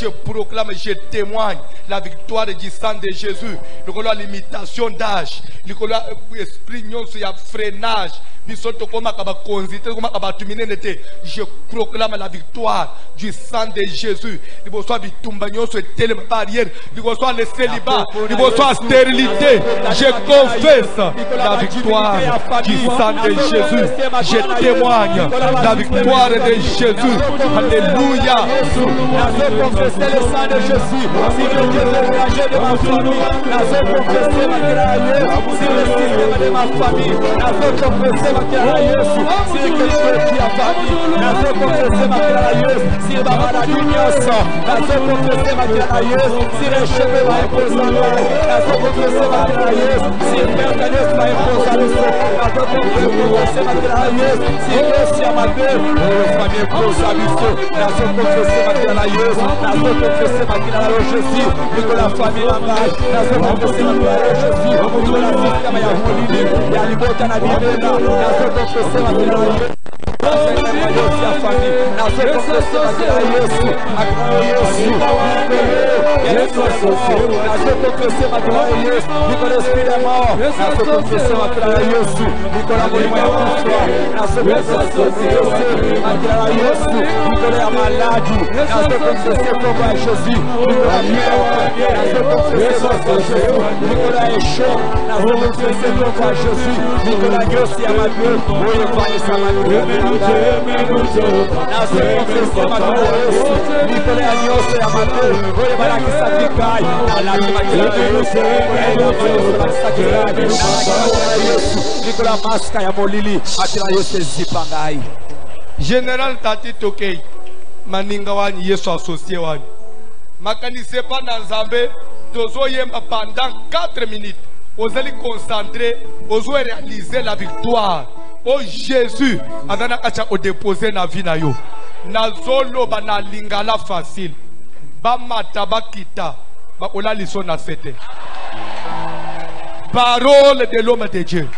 proclame, je témoigne la victoire du sang de Jésus. L'imitation d'âge. L'esprit y a freinage. Je proclame la victoire du sang de Jésus. Le célibat, la stérilité. Je confesse la victoire du sang de Jésus. Je témoigne la victoire de Jésus. Alléluia. Je confesse le sang de Jésus. Si le Dieu est étranger de ma famille, je confesse le système de ma famille. Je confesse ma carrière. Si quelqu'un qui a famille, je confesse ma carrière. Si ma maladie est sang, je confesse ma carrière. Si les cheveux vont imposer à moi, je confesse ma carrière. Si le père va imposer à l'eau, je confesse ma carrière. Si le ma gueule, famille pose à l'eau, je confesse ma carrière. Je confesse ma carrière. Jésus, que la famille en bas, je confesse ma carrière. Jésus, que la système est à Molini, et à l'Ibota na Bibela, je confesse ma carrière. Yesu associé na se confesser makila ya Yesu nikola esprit de mort na se confesser makila ya Yesu nikola molimo ya kufa na se confesser makila ya Yesu nikola ya maladi na se confesser kombo ya Jésus nikola peur na se confesser kombo ya Jésus nikola échec na se confesser kombo ya Jésus nikola nyosi ya madieu oyo vanisa madieu na se confesser makila ya Yesu nikola ya nyosi ya madieu oyo balakisa vikai alaki makila ya Yesu nikola maska ya molili makila ya Yesu ezipa ngai Général Tati Tokei maninga wani Yesu associé wani makanise pa na Nzambe tozo yemba pendant 4 minutes ozali concentré ozo réaliser la victoire oh Jésus azana kacha o déposer na vie na yo nazolo bana lingala facile ba mata bakita ba ola liso na sete parole de l'homme de Dieu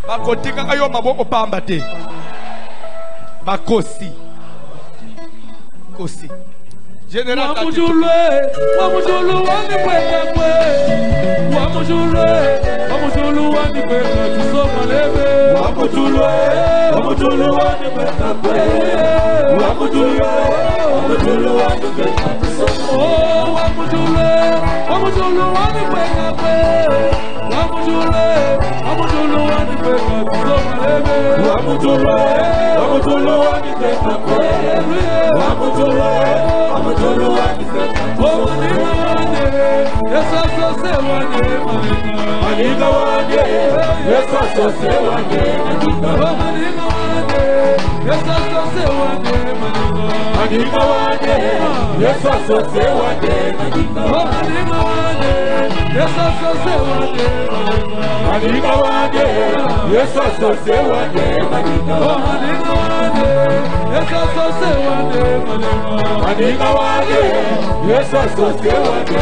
bakotika kayo maboko pamba te bakosi kosi Général Wamujule wani kweka kwe Wamujulu wani kweka tusoma lebe Wamujulu wani kweka kwe Wamujulu wani kweka tusoma Oh Wamujulu wani kweka kwe Wamujulu wani kweka tusoma lebe Wamujulu wani kweka kwe Wamujulu wani kweka Yesu associé wani Maninga wani Yesu associé wani Maninga wani Yesu associé wani Maninga wani Yesu associé wani Maninga wani Yesu associé wani Maninga wani Yesu associé wani Maninga wani Yesu associé wani Maninga wani Yesu associé wani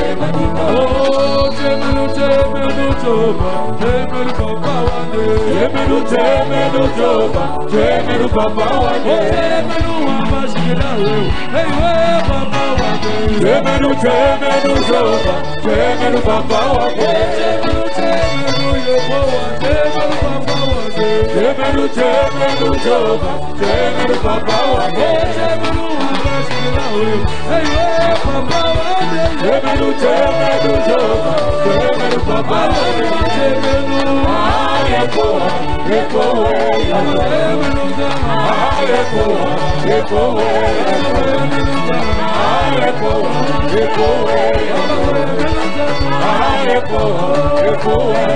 Oh, temenu joba, temenu papa wande. Temenu joba, temenu papa wande. Temenu wamba shikela weu, hey we papa wande. Temenu joba, temenu papa wande. Temenu yobo wande, temenu papa wande. Temenu joba, temenu papa wande. Temenu wamba shikela weu, hey we papa wande. Temenu joba, temenu papa wande. Temenu ayekoa, ekoe, temenu zama, ayekoa, ekoe, temenu zama, ayekoa, ekoe, temenu zama, ayekoa, ekoe, ayekoa, ekoe,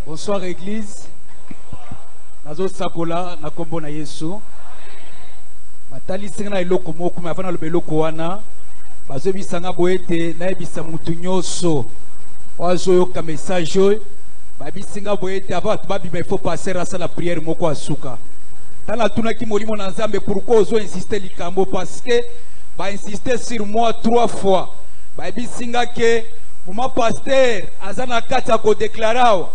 Bonsoir église. Nazo sakola na kombo na Yesu. Matali singa na eloko moko me afana lobe eloko wana. Bazo bisanga boete na ebisa mutu nyoso. Wazo yoka message oyo. Babisinga boete avant babi mais il faut passer à la prière moko asuka. Tala tuna ki molimo na Nzambe pourquoi ozo insister likambo parce que ba insister sur moi 3 fois. Babisinga ke mon pasteur azana kata ko déclarer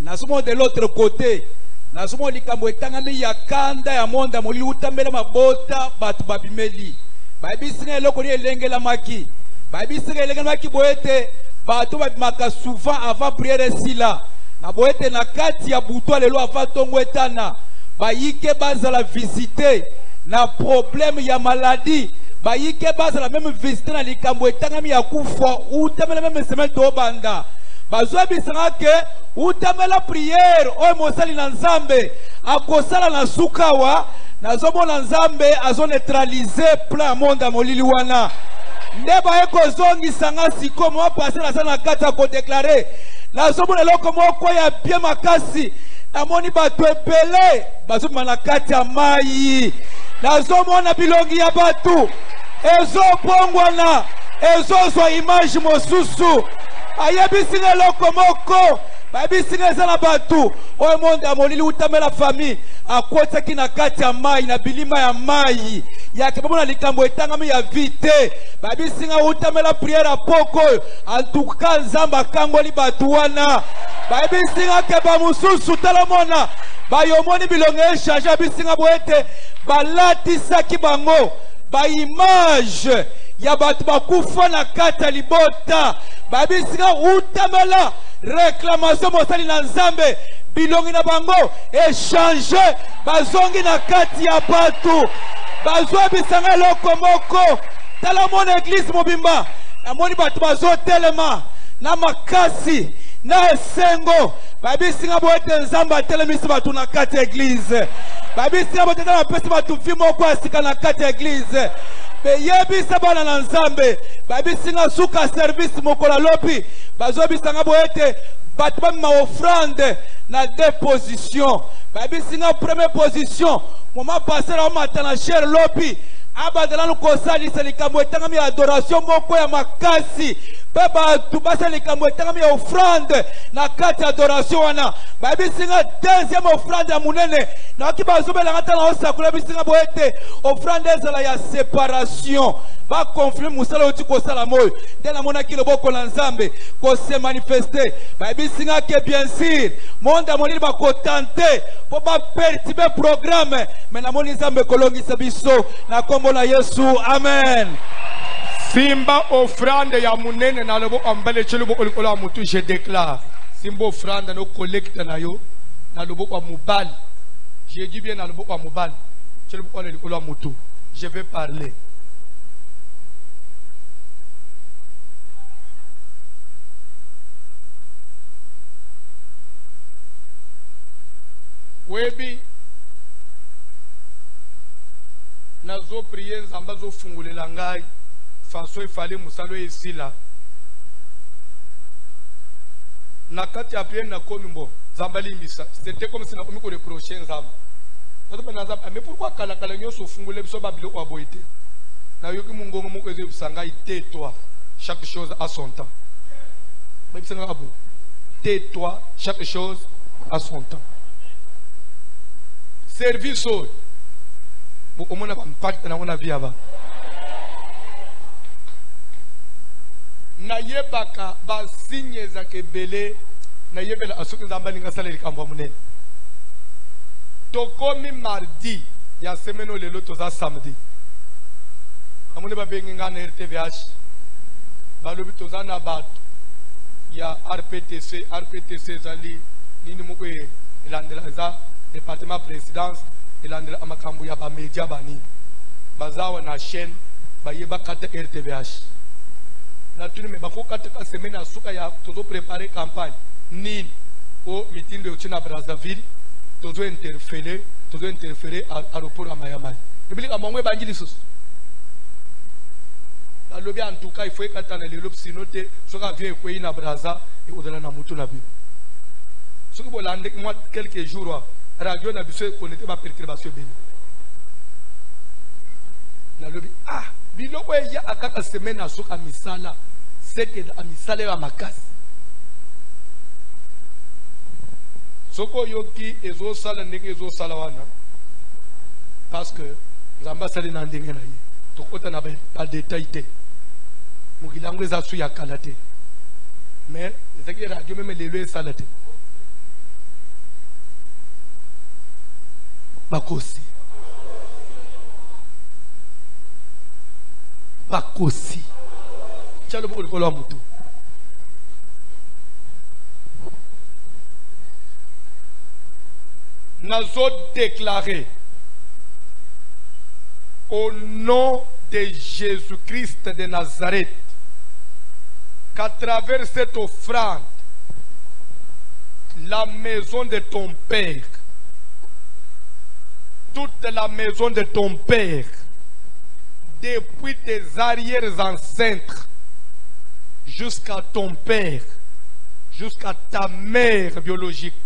Nasumo de l'autre côté, nasumo likambo etangami ya kanda ya monda molili utambela mabota batu babimeli. Babisinga eloko ni elengela maki. Babisinga elengela maki boete batu babimaka souvent avant prière sila. Na boete na kati ya buto lelo avant tongo etana. Bayike bazala visiter na problème ya maladie. Bayike bazala même visiter na likambo etangami ya kufa utambela même semaine to banda. bazwa bisanga ke utamela prière oyo mosali na nzambe akosala na sukawa nazomona nzambe azoneutralize plan monde ya molili wana nde baye kozongisanga siko mwa pase naza na kati ya kodeklare nazomona eloko moko ya bie makasi namoni bato ebele bazobima na kati ya mai nazomona bilongi ya bato ezobongwana ezozwa image mosusu ayebisinga eloko moko bayebisinga eza na bato oyo monde ya molili utamela famille akotaki na kati ya mai na bilima ya mai yake babona likambo etangami ya vite bayebisinga utamela priere ya poko oyo antuka nzambe akangoli bato wana bayebisinga ke bamosusu talamona bayomoni bilongo echange bayebisinga boete balatisaki bango baimage ya bato bakufa na kati ya libota bayebisinga utamela réclamation mosali na nzambe bilongi na bango échange bazongi na kati ya bato bazwa bisanga eloko moko tala mona église mobimba namoni bato bazotelema na makasi na esengo bayebisinga boete nzambe atelemisi bato na kati ya église bayebisinga boete na bapesi bato vi moko ya sika na kati ya église beyebisa bana na nzambe bayebisinga suka service mokolo lobi bazobisanga boete bato bamema offrande na deux positions bayebisinga première position moma passer omata na chere lobi abazala nukosalisa likambo etangami ya adoration moko ya makasi pe bato basala likambo etangami ya offrande na kati ya adoration wana bayebisinga deuxième offrande ya munene naoki bazobelanga ta na osakula bisinga boete offrande ezala ya séparation baconflit mosala oti kosala moyo nde namonaki loboko na nzambe kose manifeste bayebisinga ke bien sûr monde ya molili bakotante mpo bapertibe programme me namoni nzambe kolongisa biso na kombo na yesu amen. Simba offrande ya munene na lobo ambale chelubo olikola mutu je déclare simba offrande no collecte na yo na lobo kwa mubali je dis bien na lobo kwa mubali chelubo olikola mutu je vais parler webi nazo prier nzamba zo fungulela ngai façon ifale musalo esila na kati ya prier na komi mbo nzamba limbisa c'était comme si na komi ko reprocher nzamba nazo na nzamba mais pourquoi kala kala nyoso fungule biso ba biloko aboite na yoki mungongo moko ezo bisanga tais-toi chaque chose à son temps ba bisanga abo tais-toi chaque chose à son temps service au moins on impact na ona vie aba na yebaka ba signe za kebele na yebela asuki nzamba linga sala likambo munene tokomi mardi ya semaine lelo toza samedi amone ba bengi ngana RTVH balobi toza na bato ya RPTC zali nini moko elandela za département présidence elandela amakambo ya ba media bani bazawa na chaîne bayeba kata RTVH na tuni me bako kata semaine asuka ya tozo préparer campagne nini au meeting de China Brazzaville tozo interférer à aéroport à Miami ebili kamongwe banjili sus balobi en tout cas il faut kata na lelo sinote soka vie ko ina Brazza et odala na mutu na bi soki bolande moi quelques jours radio na biso connecté ba perturbation bini na lobi biloko ya akaka semaine asuka misala c'est que la misala ya makasi soko yoki ezo sala ndenge ezo sala wana parce que nzamba sali na ndenge na ye tokota na ba détail te mugilango eza su ya kalate mais ezaki radio même lelo esala te bakosi bakosi chalo boko likolo ya mutu nazo déclarer au nom de Jésus-Christ de Nazareth qu'à travers cette offrande la maison de ton père, toute la maison de ton père, depuis tes arrière-ancêtres jusqu'à ton père, jusqu'à ta mère biologique,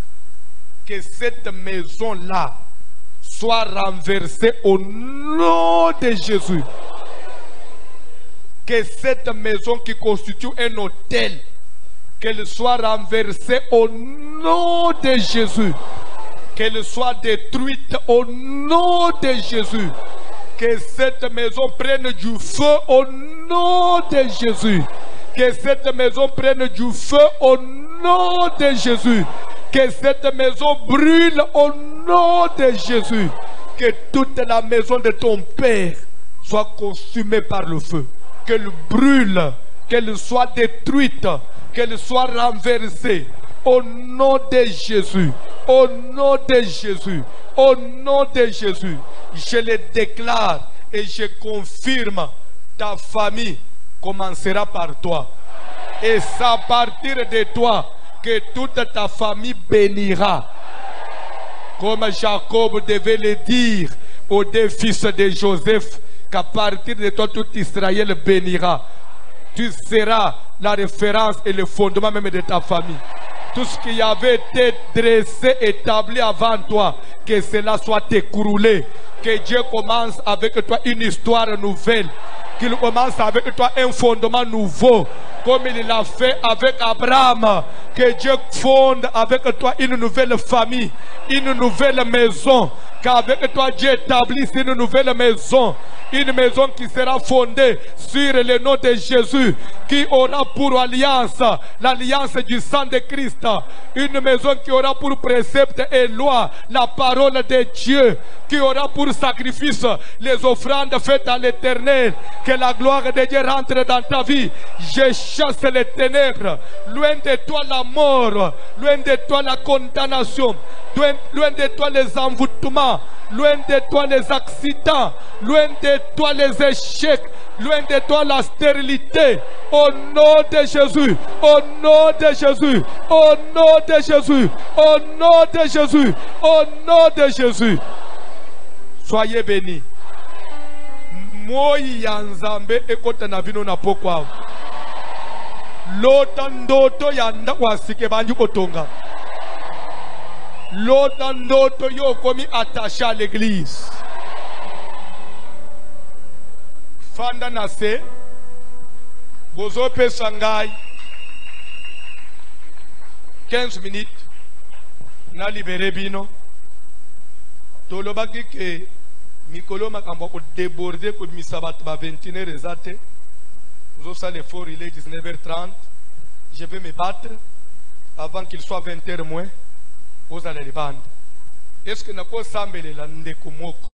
que cette maison-là soit renversée au nom de Jésus. Que cette maison qui constitue un hôtel, qu'elle soit renversée au nom de Jésus. Qu'elle soit détruite au nom de Jésus. Que cette maison prenne du feu au nom de Jésus. Que cette maison prenne du feu au nom de Jésus. Que cette maison brûle au nom de Jésus. Que toute la maison de ton Père soit consumée par le feu. Qu'elle brûle, qu'elle soit détruite, qu'elle soit renversée. Au nom de Jésus, au nom de Jésus, au nom de Jésus, je le déclare et je confirme, ta famille commencera par toi. Et c'est à partir de toi que toute ta famille bénira. Comme Jacob devait le dire aux deux fils de Joseph, qu'à partir de toi tout Israël bénira. Tu seras la référence et le fondement même de ta famille. Tout ce qui avait été dressé, établi avant toi, que cela soit écroulé. Que Dieu commence avec toi une histoire nouvelle. Qu'il commence avec toi un fondement nouveau. Comme il l'a fait avec Abraham. Que Dieu fonde avec toi une nouvelle famille, une nouvelle maison. Qu'avec toi Dieu établisse une nouvelle maison. Une maison qui sera fondée sur le nom de Jésus, qui aura pour alliance l'alliance du sang de Christ. Une maison qui aura pour précepte et loi la parole de Dieu, qui aura pour sacrifice les offrandes faites à l'Éternel. Que la gloire de Dieu rentre dans ta vie. Je chasse les ténèbres. Loin de toi la mort, loin de toi la condamnation, loin de toi les envoûtements, loin de toi les accidents, loin de toi les échecs, loin de toi la stérilité. Au nom de Jésus, au nom de Jésus, au nom de Jésus, au nom de Jésus, au nom de Jésus. Soyez bénis. Moi yanzambe ekota na vino na pokwa. Lota ndoto yanda wasike banju kotonga. Lota ndoto yo komi attaché à l'église. Fanda nase bozo pesa ngai 15 minutes na libéré bino. Tolobaki ke mikolo makambo ko déborder ko misabat ba 21h ezate. Zo ça l'effort il est 19h30. Je vais me battre avant qu'il soit 20h moins. Vous allez les bandes. Est-ce que nous avons sambelela ndeko moko?